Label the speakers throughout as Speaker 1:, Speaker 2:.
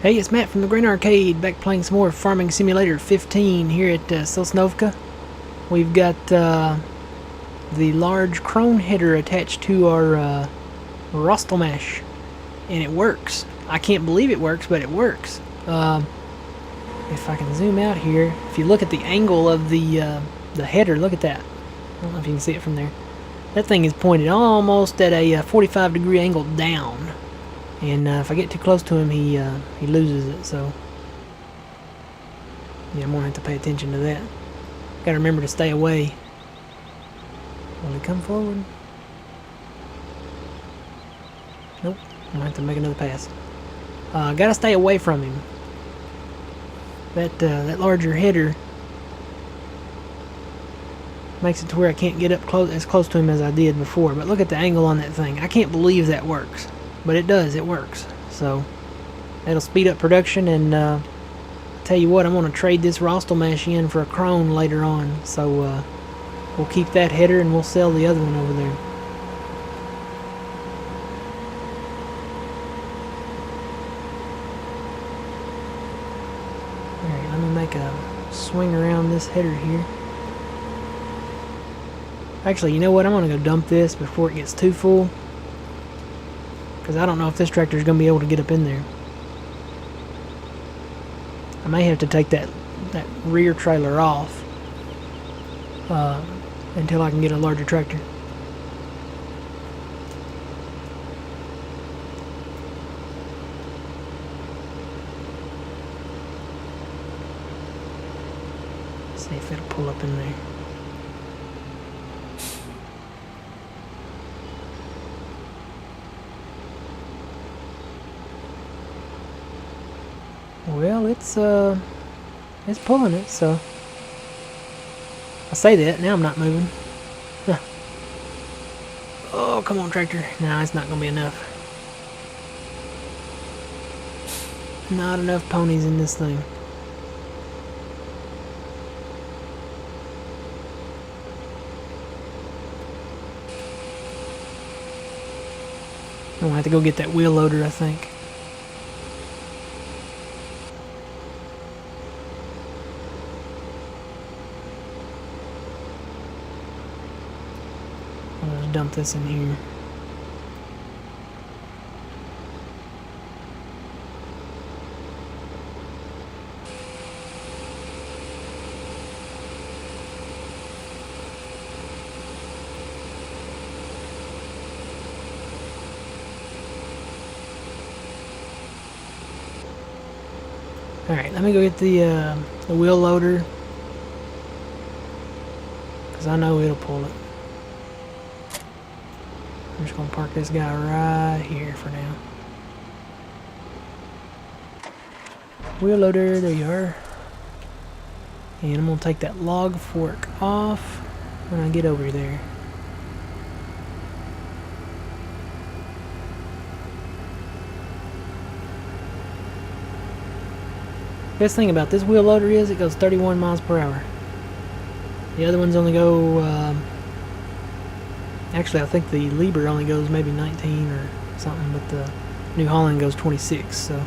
Speaker 1: Hey, it's Matt from the Green Arcade, back playing some more Farming Simulator 15 here at Sosnovka. We've got the large crone header attached to our Rostelmash, and it works. I can't believe it works, but it works. If I can zoom out here, if you look at the angle of the header, look at that. I don't know if you can see it from there. That thing is pointed almost at a 45-degree angle down. And if I get too close to him, he loses it. So yeah, I'm gonna have to pay attention to that. Gotta remember to stay away. Will he come forward? Nope. I'm gonna have to make another pass. Gotta stay away from him. That larger header makes it to where I can't get up as close to him as I did before. But look at the angle on that thing. I can't believe that works. But it does, it works. So that'll speed up production, and I'll tell you what, I'm going to trade this Rostelmash in for a crone later on. So we'll keep that header and we'll sell the other one over there. Alright, let me make a swing around this header here. Actually, you know what, I'm going to go dump this before it gets too full, because I don't know if this tractor is going to be able to get up in there. I may have to take that rear trailer off until I can get a larger tractor. See if it'll pull up in there. Well, it's pulling it, so I say that, now I'm not moving. Huh. Oh, come on, tractor. No, it's not going to be enough. Not enough ponies in this thing. I'm going to have to go get that wheel loader, I think. I'll just dump this in here. Alright, let me go get the wheel loader, because I know it'll pull it. I'm just going to park this guy right here for now. Wheel loader, there you are. And I'm going to take that log fork off when I get over there. Best thing about this wheel loader is it goes 31 miles per hour. The other ones only go, actually I think the Lieber only goes maybe 19 or something, but the New Holland goes 26, so.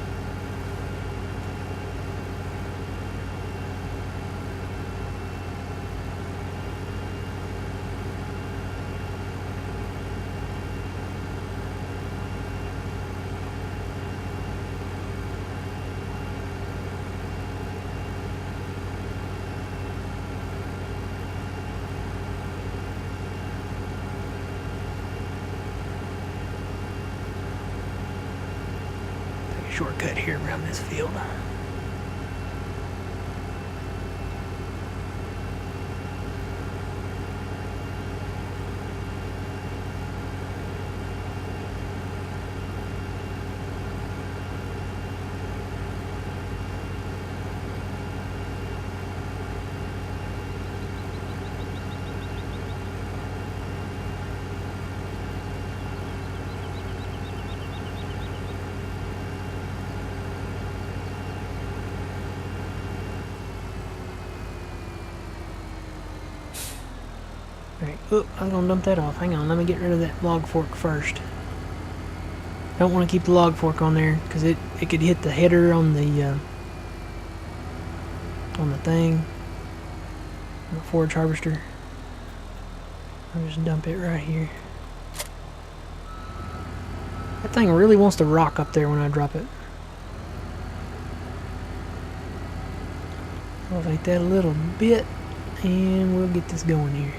Speaker 1: Shortcut here around this field. Alright, I was gonna dump that off. Hang on, let me get rid of that log fork first. Don't want to keep the log fork on there because it could hit the header on the thing, on the forage harvester. I'll just dump it right here. That thing really wants to rock up there when I drop it. Elevate that a little bit and we'll get this going here.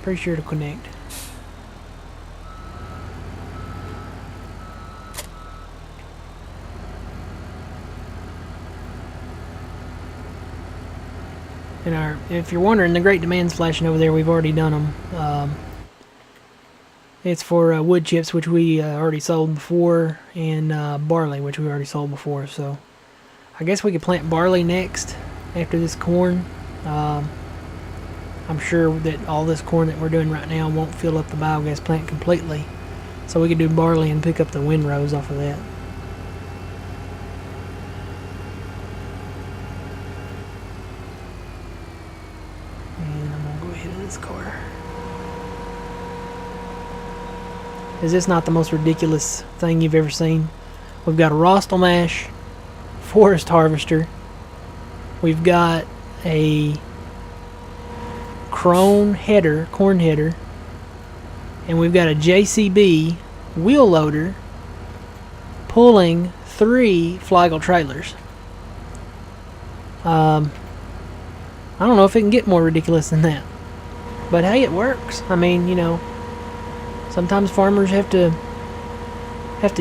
Speaker 1: Pretty sure it'll connect. And if you're wondering, the great demand's flashing over there. We've already done them. It's for wood chips, which we already sold before, and barley, which we already sold before. So I guess we could plant barley next after this corn. I'm sure that all this corn that we're doing right now won't fill up the biogas plant completely. So we could do barley and pick up the windrows off of that. And I'm going to go ahead in this car. Is this not the most ridiculous thing you've ever seen? We've got a Rostelmash forest harvester. We've got a corn header, and we've got a JCB wheel loader pulling 3 Fliegl trailers. I don't know if it can get more ridiculous than that, but hey, it works. I mean, you know, sometimes farmers have to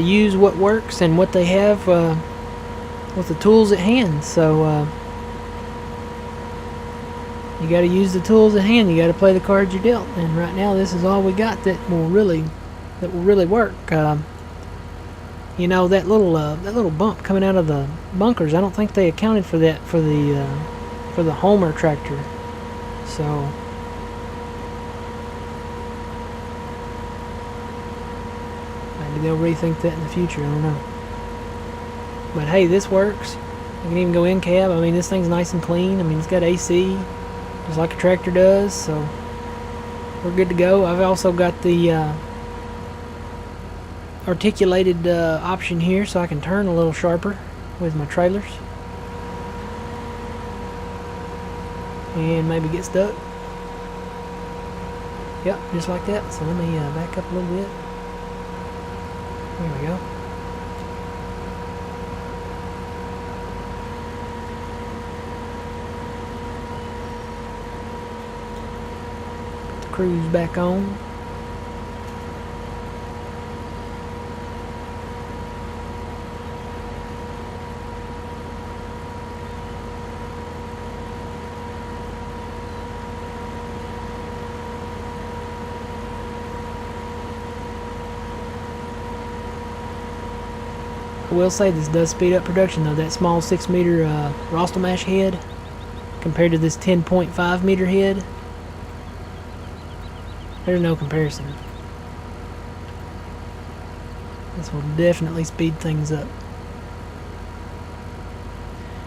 Speaker 1: use what works and what they have with the tools at hand. So you got to use the tools at hand. You got to play the cards you're dealt. And right now, this is all we got that will really work. You know, that little bump coming out of the bunkers. I don't think they accounted for that for the Homer tractor. So maybe they'll rethink that in the future. I don't know. But hey, this works. I can even go in cab. I mean, this thing's nice and clean. I mean, it's got AC, just like a tractor does. So we're good to go. I've also got the articulated option here, so I can turn a little sharper with my trailers and maybe get stuck. Yep, just like that. So let me back up a little bit. There we go. Put the cruise back on. I will say this does speed up production though. That small 6 meter Rostelmash head compared to this 10.5 meter head, there's no comparison. This will definitely speed things up.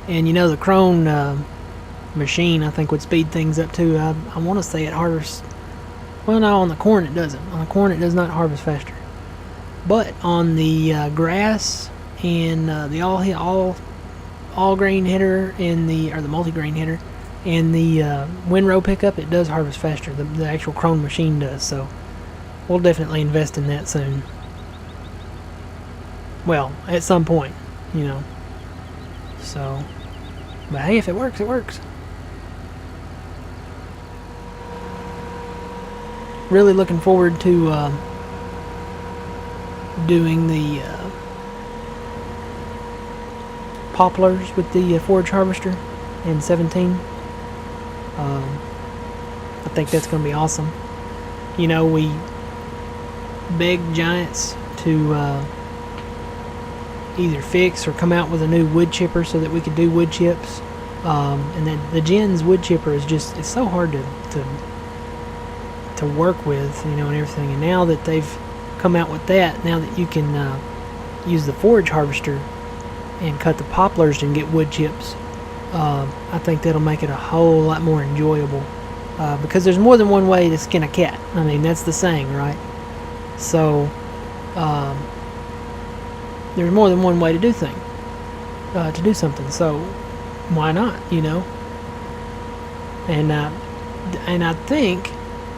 Speaker 1: And you know, the Krone machine I think would speed things up too. I want to say it harvests, well, no, on the corn it doesn't. On the corn it does not harvest faster, but on the grass and the all grain header and the multi-grain header and the windrow pickup, it does harvest faster. The actual Krone machine does. So we'll definitely invest in that soon. Well, at some point, you know. So, but hey, if it works, it works. Really looking forward to doing the poplars with the forage harvester in 17. I think that's going to be awesome. You know, we begged Giants to either fix or come out with a new wood chipper so that we could do wood chips. And then the Gens wood chipper is just, it's so hard to work with, you know, and everything. And now that they've come out with that, now that you can use the forage harvester and cut the poplars and get wood chips, I think that'll make it a whole lot more enjoyable because there's more than one way to skin a cat. I mean, that's the saying, right? So um, there's more than one way to do something. So why not? And I think,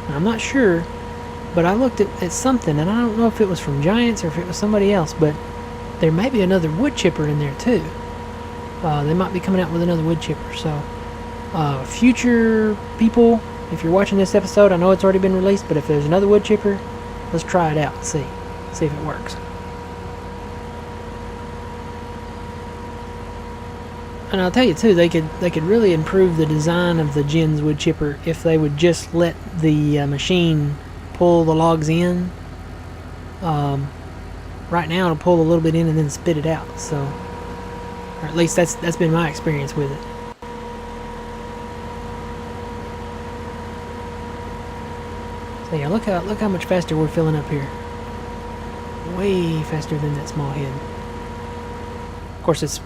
Speaker 1: I'm not sure, but I looked at something, and I don't know if it was from Giants or if it was somebody else, but there may be another wood chipper in there too. They might be coming out with another wood chipper. So future people, if you're watching this episode, I know it's already been released, but if there's another wood chipper, let's try it out and see if it works. And I'll tell you too, they could really improve the design of the Jens wood chipper if they would just let the machine pull the logs in. Right now it'll pull a little bit in and then spit it out. So, or at least that's been my experience with it. So yeah, look how much faster we're filling up here. Way faster than that small head. Of course, it's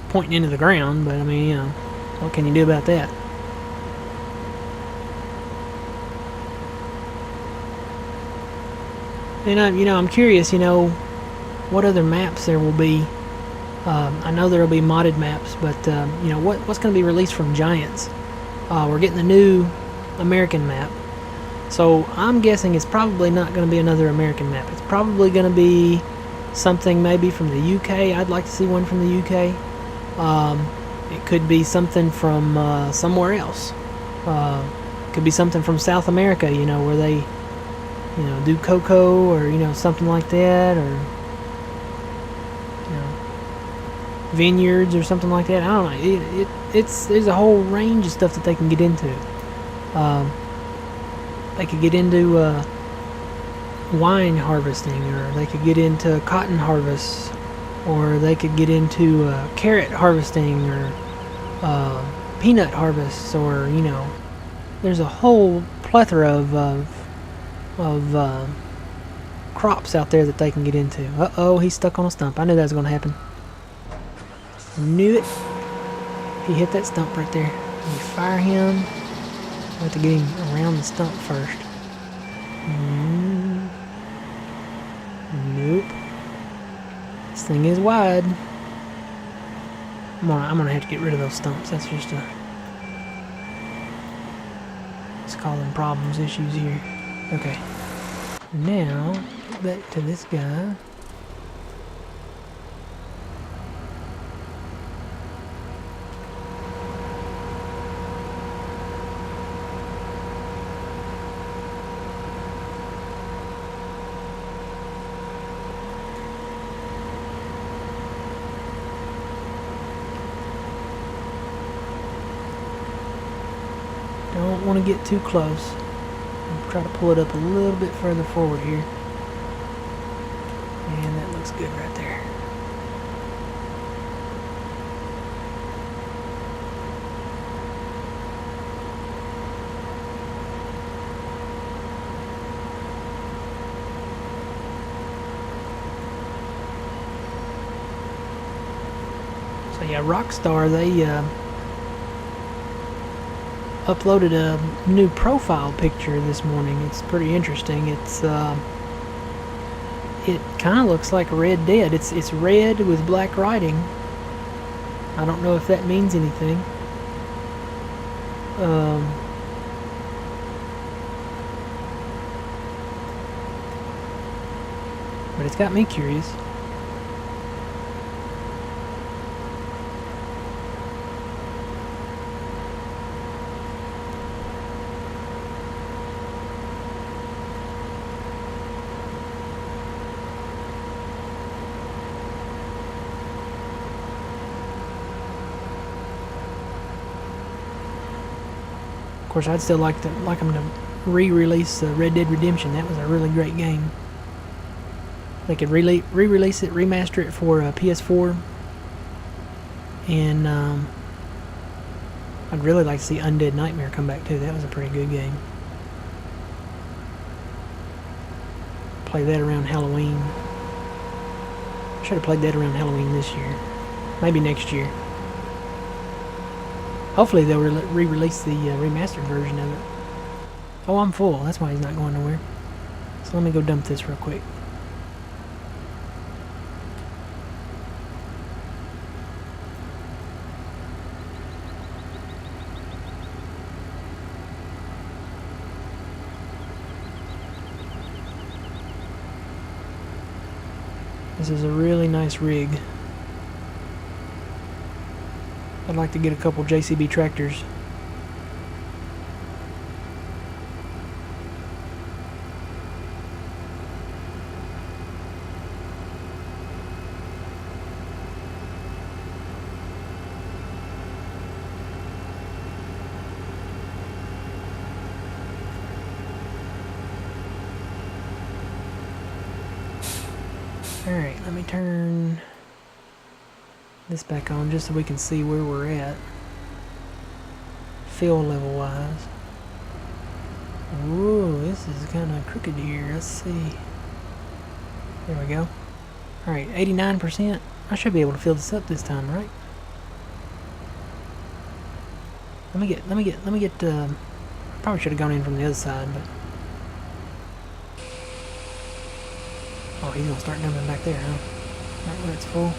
Speaker 1: pointing into the ground, but I mean, what can you do about that? And I'm curious, what other maps there will be. I know there will be modded maps, but what's going to be released from Giants? We're getting the new American map, so I'm guessing it's probably not going to be another American map. It's probably going to be something maybe from the UK. I'd like to see one from the UK. It could be something from somewhere else. It could be something from South America, where they, do cocoa or, something like that, or, vineyards or something like that. I don't know. There's a whole range of stuff that they can get into. They could get into wine harvesting, or they could get into cotton harvest, or they could get into carrot harvesting, or peanut harvests, or there's a whole plethora of crops out there that they can get into. Uh-oh, he's stuck on a stump. I knew that was going to happen. Knew it. He hit that stump right there. We fire him. I have to get him around the stump first. Nope. This thing is wide. I'm gonna have to get rid of those stumps. That's just it's causing problems, issues here. Okay. Now, back to this guy. Don't want to get too close. I'll try to pull it up a little bit further forward here. And that looks good right there. So yeah, Rockstar, they uploaded a new profile picture this morning. It's pretty interesting. It's it kind of looks like Red Dead. It's red with black writing. I don't know if that means anything. But it's got me curious. Of course, I'd still like them to re-release Red Dead Redemption. That was a really great game. They could re-release it, remaster it for PS4, and I'd really like to see Undead Nightmare come back too. That was a pretty good game. Play that around Halloween. Should have played that around Halloween this year, maybe next year. Hopefully they'll re-release the remastered version of it. Oh, I'm full. That's why he's not going nowhere. So let me go dump this real quick. This is a really nice rig. I'd like to get a couple JCB tractors. Alright, let me turn this back on just so we can see where we're at. Fill level wise. Whoa, this is kind of crooked here. Let's see. There we go. Alright, 89%. I should be able to fill this up this time, right? Let me get, probably should have gone in from the other side, but. Oh, he's gonna start dumping back there, huh? Right where it's full.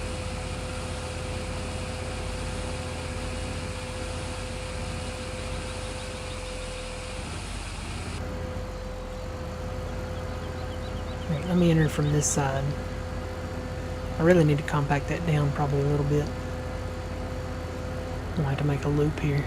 Speaker 1: Alright, let me enter from this side. I really need to compact that down probably a little bit. I'll have to make a loop here.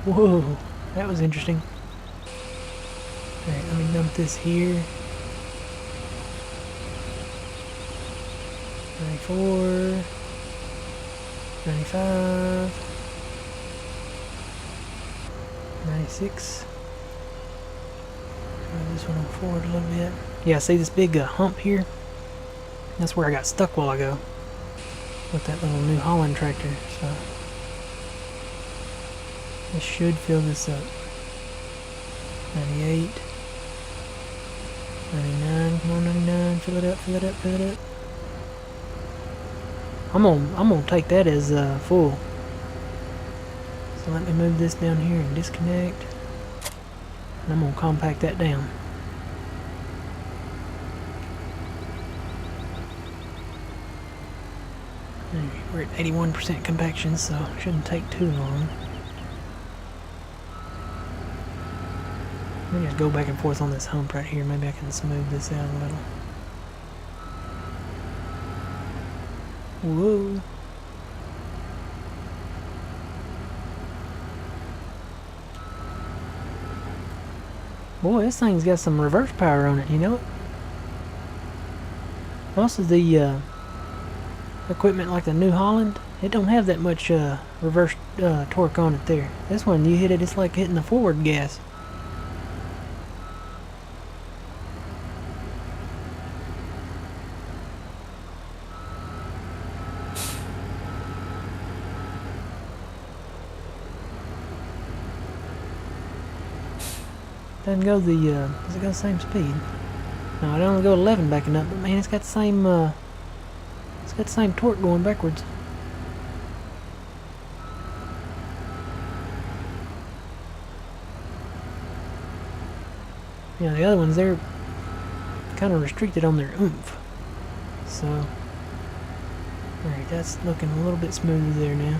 Speaker 1: Whoa, that was interesting. Alright, let me dump this here. 94, 95, 96. Move this one forward a little bit. Yeah, see this big hump here? That's where I got stuck while ago with that little New Holland tractor. So this should fill this up. 98, 99, come on 99, fill it up, fill it up, fill it up. I'm gonna take that as full. So let me move this down here and disconnect. And I'm gonna compact that down. We're at 81% compaction, so it shouldn't take too long. Let me just go back and forth on this hump right here. Maybe I can smooth this out a little. Whoa. Boy, this thing's got some reverse power on it, you know it? Most of the equipment like the New Holland, it don't have that much reverse torque on it there. This one, you hit it, it's like hitting the forward gas. Doesn't go the, does it go the same speed? No, it only go 11 backing up, but man, it's got the same, it's got the same torque going backwards. Yeah, the other ones, they're kind of restricted on their oomph. So, alright, that's looking a little bit smoother there now.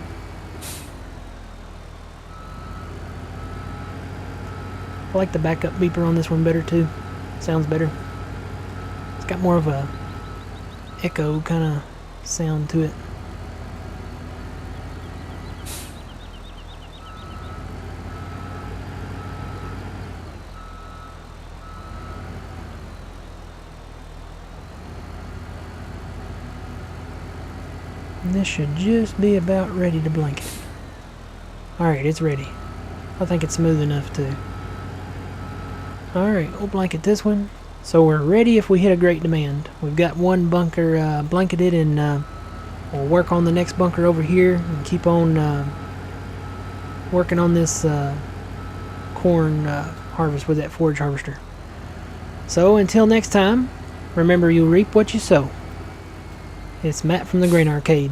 Speaker 1: I like the backup beeper on this one better too. Sounds better. It's got more of a echo kind of sound to it. And this should just be about ready to blanket. Alright, it's ready. I think it's smooth enough too. Alright, we'll blanket this one. So we're ready if we hit a great demand. We've got one bunker blanketed, and we'll work on the next bunker over here and keep on working on this corn harvest with that forage harvester. So until next time, remember, you reap what you sow. It's Matt from the Grain Arcade.